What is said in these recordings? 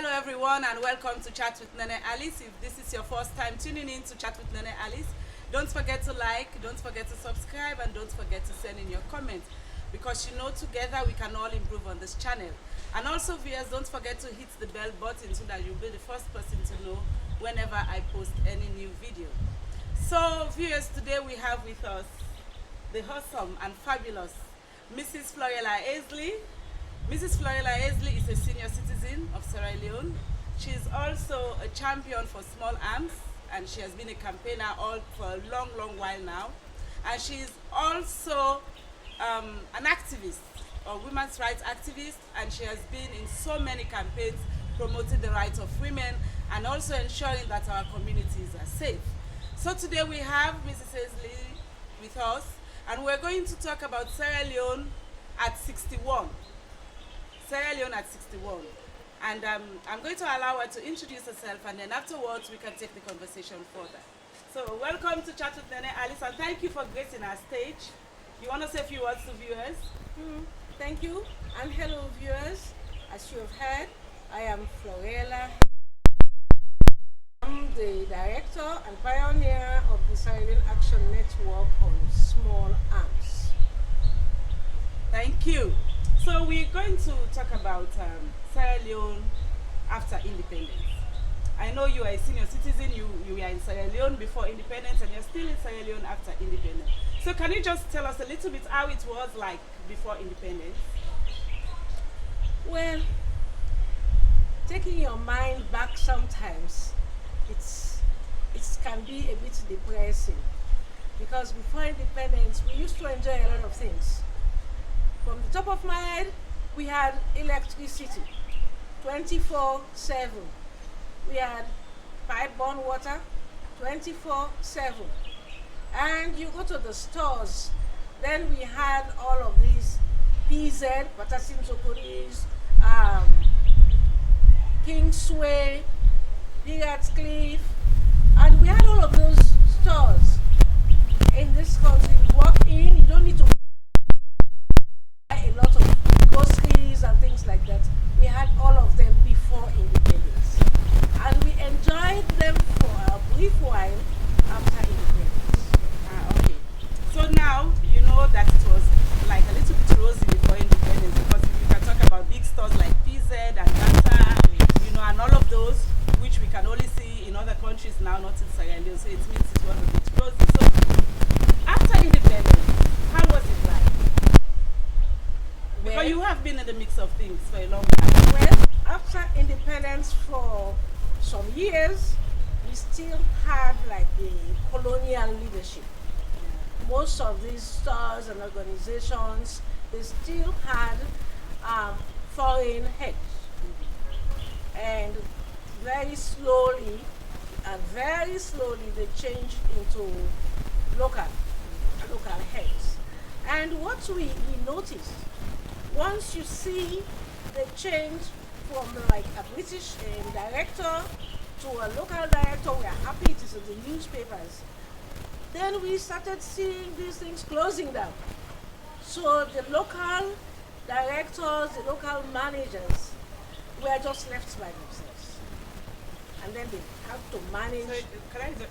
Hello everyone and welcome to Chat with Nene Alice. If this is your first time tuning in to Chat with Nene Alice, don't forget to like, don't forget to subscribe, and don't forget to send in your comments because together we can all improve on this channel. And also viewers, don't forget to hit the bell button so that you'll be the first person to know whenever I post any new video. So viewers, today we have with us the awesome and fabulous Mrs. Florella Hazely. Mrs. Florella Hazely is a senior citizen of Sierra Leone. She is also a champion for small arms, and she has been a campaigner for a long while now. And she is also an activist, or women's rights activist, and she has been in so many campaigns promoting the rights of women and also ensuring that our communities are safe. So today we have Mrs. Hazely with us, and we're going to talk about Sierra Leone at 61. Sierra Leone at 61. And I'm going to allow her to introduce herself, and then afterwards we can take the conversation further. So welcome to Chat with Nene Alice, and thank you for gracing our stage. You want to say a few words to viewers? Thank you, and hello viewers. As you have heard, I am Florella. I'm the director and pioneer of the Sierra Leone Action Network on Small Arms. Thank you. So we're going to talk about Sierra Leone after independence. I know you are a senior citizen, you were in Sierra Leone before independence, and you're still in Sierra Leone after independence. So can you just tell us a little bit how it was like before independence? Well, taking your mind back sometimes, it can be a bit depressing, because before independence we used to enjoy a lot of things. From the top of my head, we had electricity 24/7. We had pipe-borne water 24/7. And you go to the stores, then we had all of these PZ, Patasin Zokoris, Kingsway, Pirates Cliff, and we had all of those stores in this country. You walk in, you don't need to a lot of groceries and things like that. We had all of them before independence, and we enjoyed them for a brief while after independence. Okay. So now you know that it was like a little bit rosy before independence, because you can talk about big stores like PZ and Ganta, and all of those, which we can only see in other countries now, not in Sierra Leone. So it means it was a bit rosy. So after independence, how was it like? Because you have been in the mix of things for a long time. Well, after independence for some years, we still had like the colonial leadership. Most of these stores and organizations, they still had foreign heads. And very slowly they changed into local heads. And what we noticed, once you see the change from like a British director to a local director, we are happy it is in the newspapers. Then we started seeing these things closing down. So the local directors, the local managers were just left by themselves. And then they have to manage.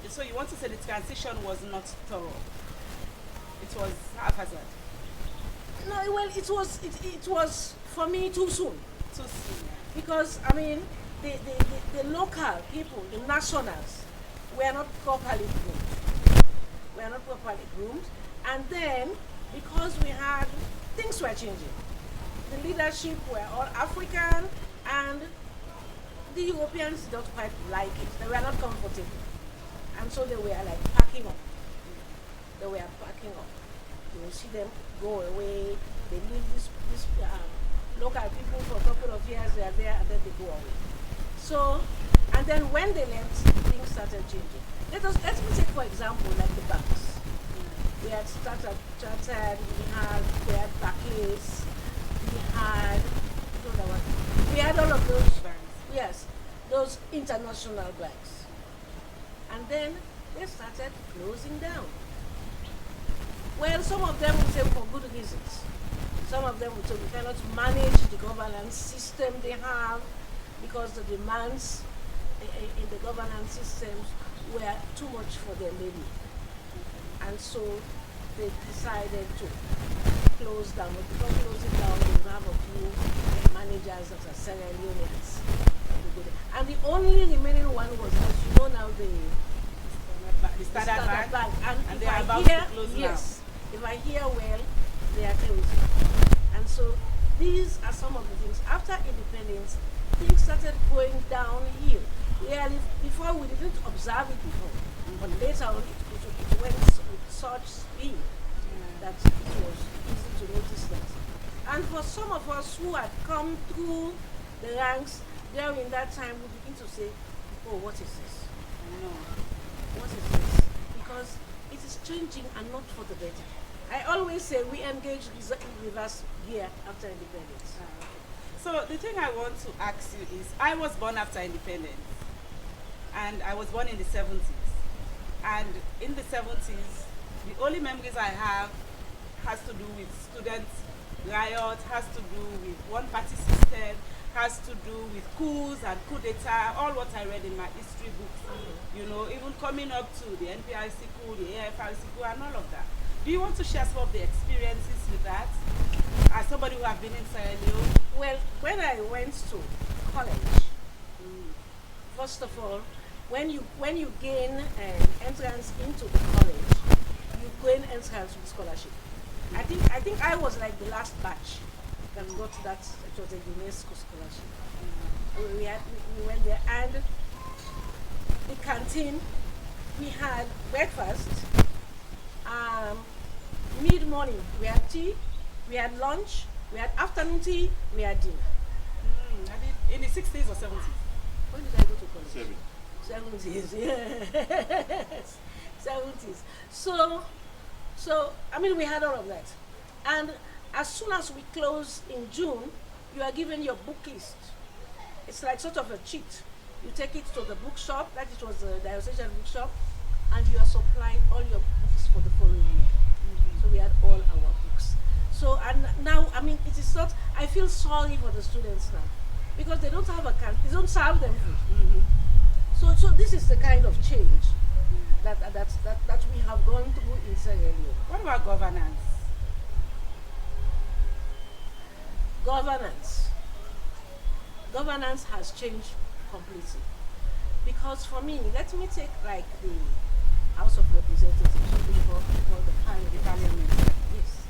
So you want to say the transition was not thorough? It was haphazard? No, well, it was for me too soon. Too soon. Because the local people, the nationals, were not properly groomed. And then because things were changing. The leadership were all African, and the Europeans did not quite like it. They were not comfortable. And so they were like packing up. You will see them go away. They leave this local people for a couple of years. They are there, and then they go away. So, and then when they left, things started changing. Let me take for example like the banks. We had started chartered. We had Barclays. We had all of those banks. Yes, those international banks. And then they started closing down. Well, some of them would say for good reasons. Some of them would say we cannot manage the governance system they have. because the demands in the governance systems were too much for them maybe. And so they decided to close down. But before closing down, they have a few managers that are Sierra Leoneans. And the only remaining one was, as you know now, the Standard Bank. And they if are I about hear, to close yes, if I hear well, they are closing. And so these are some of the things. After independence, things started going downhill. Really, before we didn't observe it before, but later on it went with such speed that it was easy to notice that. And for some of us who had come through the ranks during that time, we begin to say, oh, what is this? What is this? Because it is changing and not for the better. I always say we engage reverse gear after independence. So the thing I want to ask you is, I was born after independence, and I was born in the 70s. And in the 70s, the only memories I have has to do with student riot, has to do with one-party system, has to do with coups and coup d'etat, all what I read in my history books. You know, even coming up to the NPIC coup, the AFRC coup, and all of that. Do you want to share some of the experiences with that, as somebody who have been in Sierra Leone? Well, when I went to college, first of all, when you gain entrance into the college, you gain entrance with scholarship. I think I was like the last batch that got that. It was a UNESCO scholarship. We went there, and the canteen, we had breakfast. Mid-morning, we had tea, we had lunch, we had afternoon tea, we had dinner. In the 60s or 70s? When did I go to college? 70s, yes. 70s. So, I mean, we had all of that. And as soon as we close in June, you are given your book list. It's like sort of a cheat. You take it to the bookshop, that it was the diocesan bookshop, and you are supplied all your books for the following year. So we had all our books. So, and now, I mean, it is not, I feel sorry for the students now, because they don't have a camp, they don't serve them food. So this is the kind of change that we have gone through in Sierra Leone. What about governance? Governance has changed completely. Because for me, let me take like the House of Representatives before the Parliament. Yes.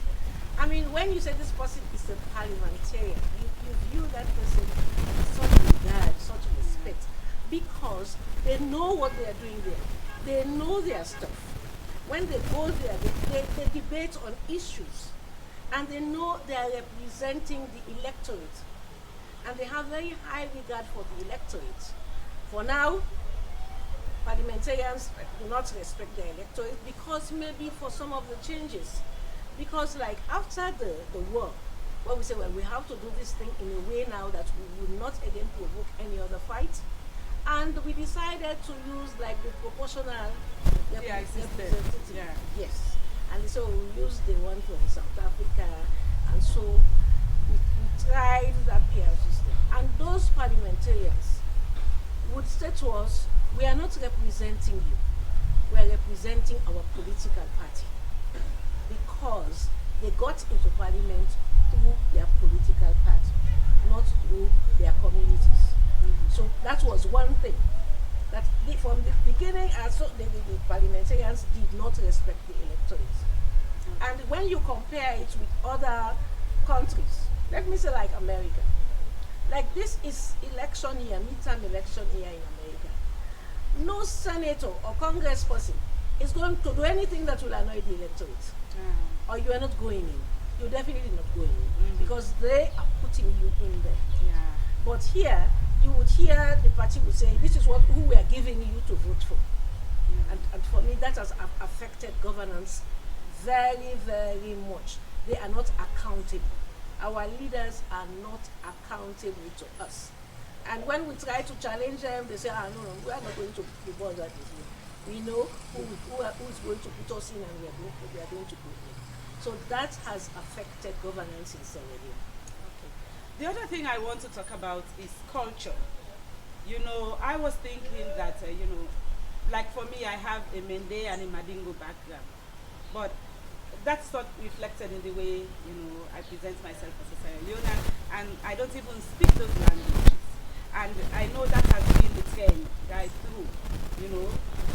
I mean, when you say this person is a parliamentarian, you view that person with such regard, such respect, because they know what they are doing there. They know their stuff. When they go there, they debate on issues, and they know they are representing the electorate, and they have very high regard for the electorate. For now, parliamentarians do not respect their electorate because maybe for some of the changes. Because like after the war, when we say, well, we have to do this thing in a way now that we will not again provoke any other fight. And we decided to use like the proportional representative. Yeah. Yes. And so we used the one from South Africa. And so we tried that PR system. And those parliamentarians would say to us, we are not representing you. We are representing our political party. Because they got into parliament through their political party, not through their communities. So that was one thing. That from the beginning, the parliamentarians did not respect the electorate. And when you compare it with other countries, let me say like America, like this is election year, midterm election year in America. No senator or congressperson is going to do anything that will annoy the electorate. Or you are not going in. You're definitely not going in because they are putting you in there. But here, you would hear the party would say, this is who we are giving you to vote for. And for me, that has affected governance very, very much. They are not accountable. Our leaders are not accountable to us. And when we try to challenge them, they say, no, we are not going to be bothered with you. We know who is going to put us in, and we are going to put in. So that has affected governance in Sierra Leone. Okay. The other thing I want to talk about is culture. You know, I was thinking that, like for me, I have a Mende and a Madingo background, but that's not reflected in the way, I present myself as a Sierra Leonean, and I don't even speak those languages. And I know that has been the trend right through, you know.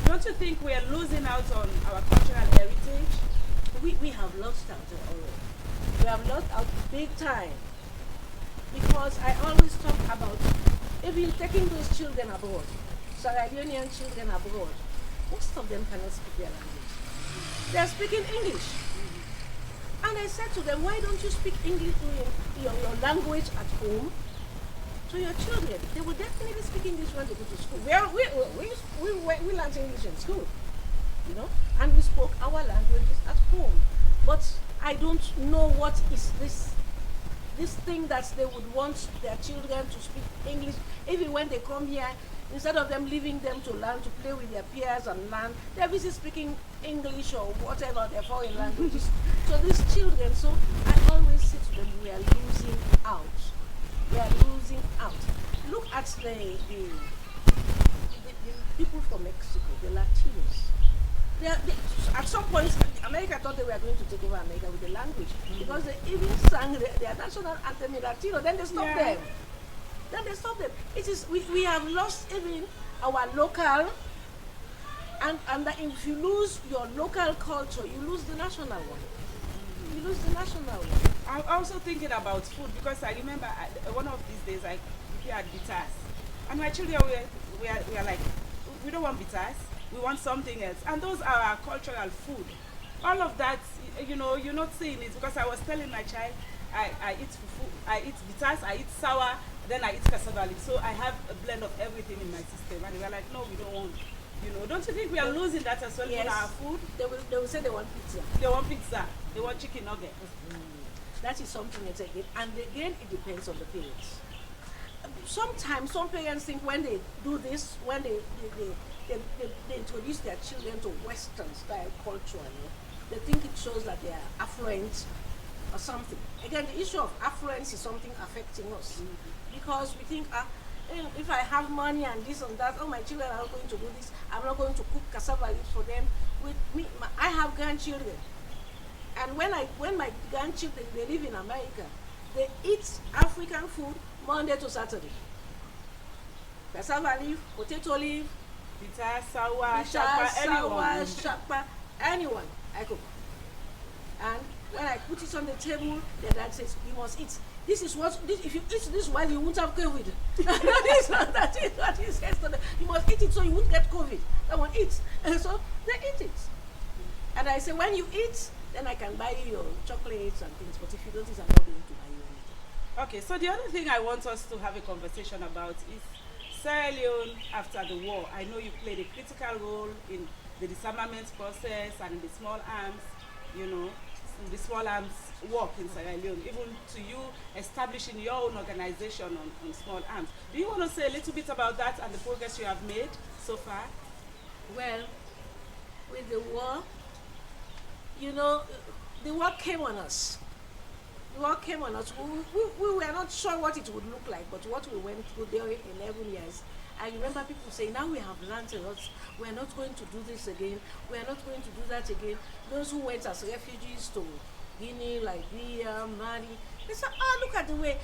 Don't you think we are losing out on our cultural heritage? We have lost out already. We have lost out big time. Because I always talk about even taking those children abroad, Sierra Leonean children abroad, most of them cannot speak their language. They are speaking English. And I said to them, why don't you speak English, your language at home to your children? They will definitely speak English when they go to school. We learned English in school, and we spoke our languages at home. But I don't know what is this thing that they would want their children to speak English, even when they come here, instead of them leaving them to learn, to play with their peers and learn, they're busy speaking English or whatever, their foreign languages. So these children, so I always say to them, we are losing out. We are losing out. Look at the people from Mexico, the Latinos. At some point, America thought they were going to take over America with the language, because they even sang their national anthem in Latino. Then they stopped them. It is we have lost even our local, and that if you lose your local culture, you lose the national one. You lose the national one. I'm also thinking about food, because I remember one of these days I prepared bitters, and my children we are like, we don't want bitters. We want something else, and those are our cultural food. All of that, you're not seeing it, because I was telling my child, I eat fufu, I eat bitters, I eat sour, then I eat cassava leaf. So I have a blend of everything in my system, and they were like, no, we don't want. Don't you think we are losing that as well in our food? They will say they want pizza. They want pizza. They want chicken nuggets. That is something else again, and again it depends on the parents. Sometimes some parents think when they do this, when they introduce their children to Western style culture, they think it shows that they are affluent or something. Again, the issue of affluence is something affecting us, because we think, if I have money and this and that, my children are not going to do this. I'm not going to cook cassava leaves for them. I have grandchildren, and when my grandchildren, they live in America, they eat African food Monday to Saturday. Cassava leaf, potato leaf, bitter, sour, shakpa, anyone I cook. And when I put it on the table, their dad says, you must eat. If you eat this while you won't have COVID. That is what he says to them. You must eat it so you won't get COVID. That one eats. And so they eat it. And I say, when you eat, then I can buy you your chocolates and things. But if you don't eat, I'm not going to buy you anything. Okay, so the other thing I want us to have a conversation about is Sierra Leone after the war. I know you played a critical role in the disarmament process and in the small arms, the small arms work in Sierra Leone, even to you establishing your own organization on small arms. Do you want to say a little bit about that and the progress you have made so far? Well, with the war, the war came on us. The war came on us. We were not sure what it would look like, but what we went through there in 11 years. I remember people saying, now we have learned a lot. We are not going to do this again. We are not going to do that again. Those who went as refugees to Guinea, Liberia, Mali, they said, look at the way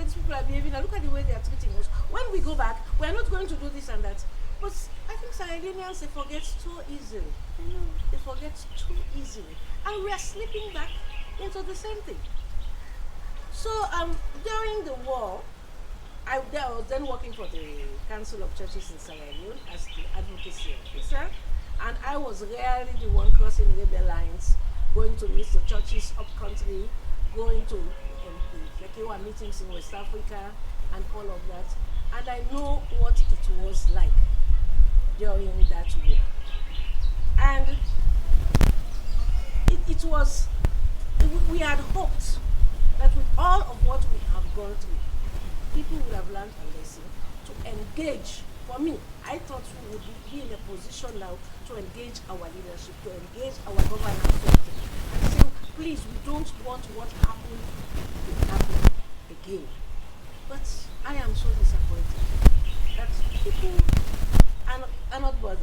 these people are behaving, and look at the way they are treating us. When we go back, we are not going to do this and that. But I think Sierra Leoneans, they forget too easily. They forget too easily. And we are slipping back into the same thing. So during the war, I was then working for the Council of Churches in Sierra Leone as the advocacy officer, and I was rarely the one crossing rebel lines, going to meet the churches up country, going to the Kewa meetings in West Africa and all of that, and I know what it was like during that war. And we had hoped that with all of what we have gone through, people would have learned a lesson to engage. For me, I thought we would be in a position now to engage our leadership, to engage our governance sector, and say, please, we don't want what happened to happen again. But I am so disappointed that people are not bothered.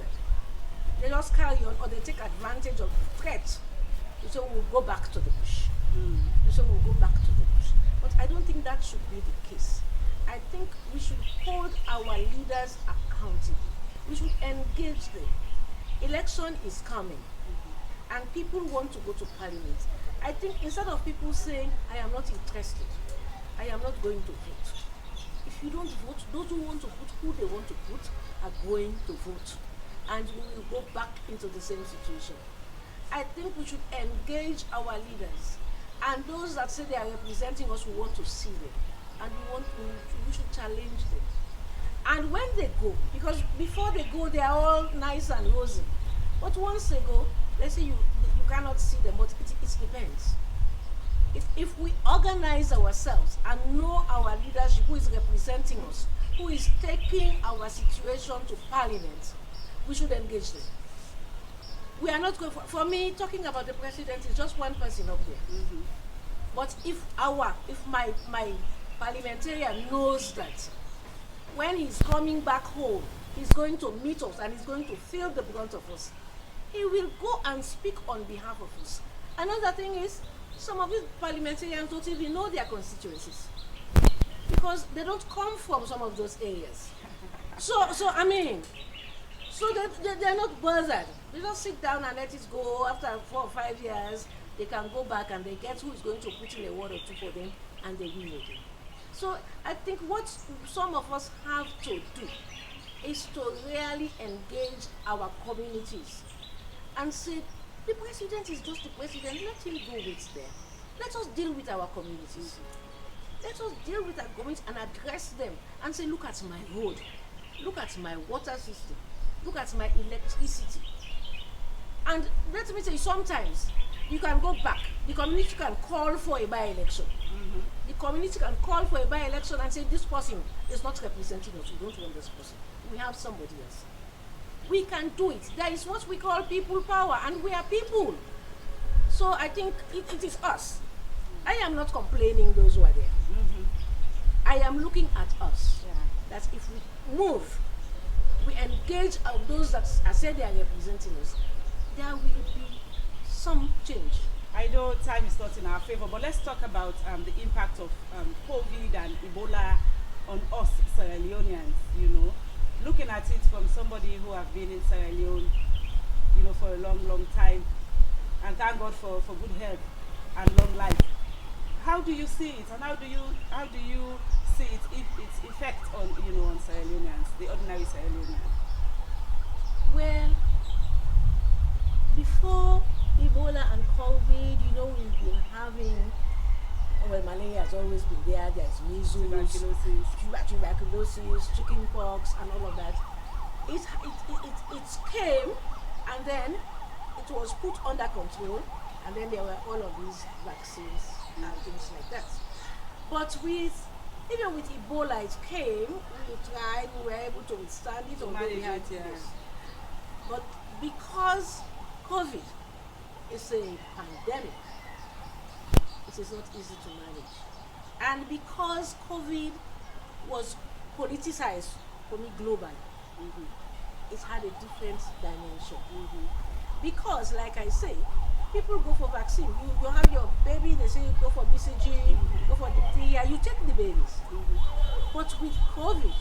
They just carry on, or they take advantage of threat. They say we'll go back to the bush. They say we'll go back to the bush. But I don't think that should be the case. I think we should hold our leaders accountable. We should engage them. Election is coming, and people want to go to parliament. I think instead of people saying, I am not interested, I am not going to vote. If you don't vote, those who want to vote, who they want to vote, are going to vote. And we will go back into the same situation. I think we should engage our leaders. And those that say they are representing us, we want to see them. And we should challenge them. And when they go, because before they go, they are all nice and rosy. But once they go, let's say you cannot see them, but it depends. If we organize ourselves and know our leadership, who is representing us, who is taking our situation to parliament, we should engage them. We are not going for me, talking about the president is just one person up there. But if my parliamentarian knows that when he's coming back home, he's going to meet us and he's going to feel the brunt of us, he will go and speak on behalf of us. Another thing is, some of these parliamentarians don't even know their constituencies because they don't come from some of those areas. So they're not bothered. They just sit down and let it go. After 4 or 5 years, they can go back and they get who is going to put in a word or two for them, and they win again. So I think what some of us have to do is to really engage our communities and say, the president is just the president, let him go with them. Let us deal with our communities. Let us deal with our communities and address them and say, look at my road, look at my water system, look at my electricity. And let me say, sometimes you can go back, the community can call for a by-election. The community can call for a by-election and say, this person is not representing us, we don't want this person, we have somebody else. We can do it. There is what we call people power, and we are people. So I think it is us. I am not complaining those who are there. I am looking at us. That if we move, we engage those that I said they are representing us, there will be some change. I know time is not in our favor, but let's talk about the impact of COVID and Ebola on us Sierra Leoneans, looking at it from somebody who have been in Sierra Leone, for a long time, and thank God for good health and long life. How do you see it, and how do you see its effect on on Sierra Leoneans, the ordinary Sierra Leoneans? Well, before Ebola and COVID, we've been having, malaria has always been there. There's measles, tuberculosis, chickenpox, and all of that. It came, and then it was put under control, and then there were all of these vaccines and things like that. But even with Ebola, it came. We tried. We were able to withstand it, although we had this. But because COVID is a pandemic, it is not easy to manage. And because COVID was politicized for me globally, it had a different dimension. Because, like I say, people go for vaccine. You have your baby, they say go for BCG, go for diphtheria, you take the babies. But with COVID,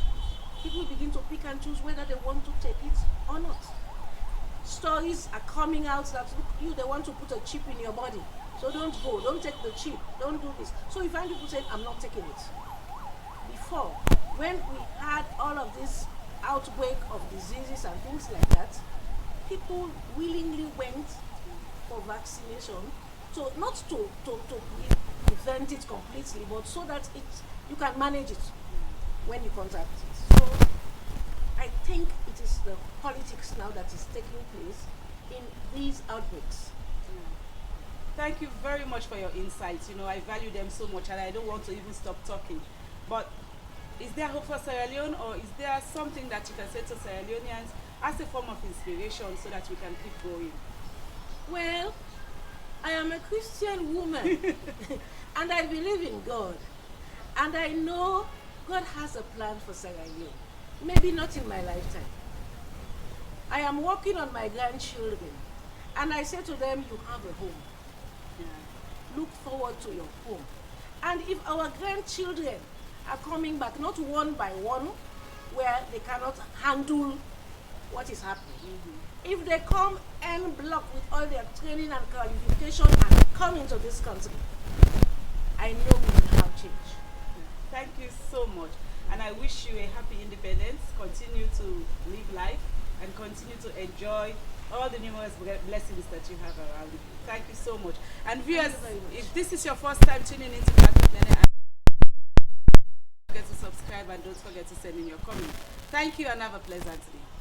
people begin to pick and choose whether they want to take it or not. Stories are coming out that they want to put a chip in your body. So don't go, don't take the chip, don't do this. So you find people saying, I'm not taking it. Before, when we had all of this outbreak of diseases and things like that, people willingly went for vaccination, so not to prevent it completely, but so that you can manage it when you contact it. So I think it is the politics now that is taking place in these outbreaks. Thank you very much for your insights. I value them so much, and I don't want to even stop talking. But is there hope for Sierra Leone, or is there something that you can say to Sierra Leoneans as a form of inspiration so that we can keep going? Well, I am a Christian woman and I believe in God. And I know God has a plan for Sierra Leone. Maybe not in my lifetime. I am working on my grandchildren, and I say to them, you have a home. Look forward to your home. And if our grandchildren are coming back, not one by one, where they cannot handle what is happening. If they come en bloc with all their training and qualification and come into this country, I know we will have change. Thank you so much. And I wish you a happy independence. Continue to live life and continue to enjoy all the numerous blessings that you have around you. Thank you so much. And viewers, if this is your first time tuning into Chat with Nene, don't forget to subscribe and don't forget to send in your comments. Thank you and have a pleasant day.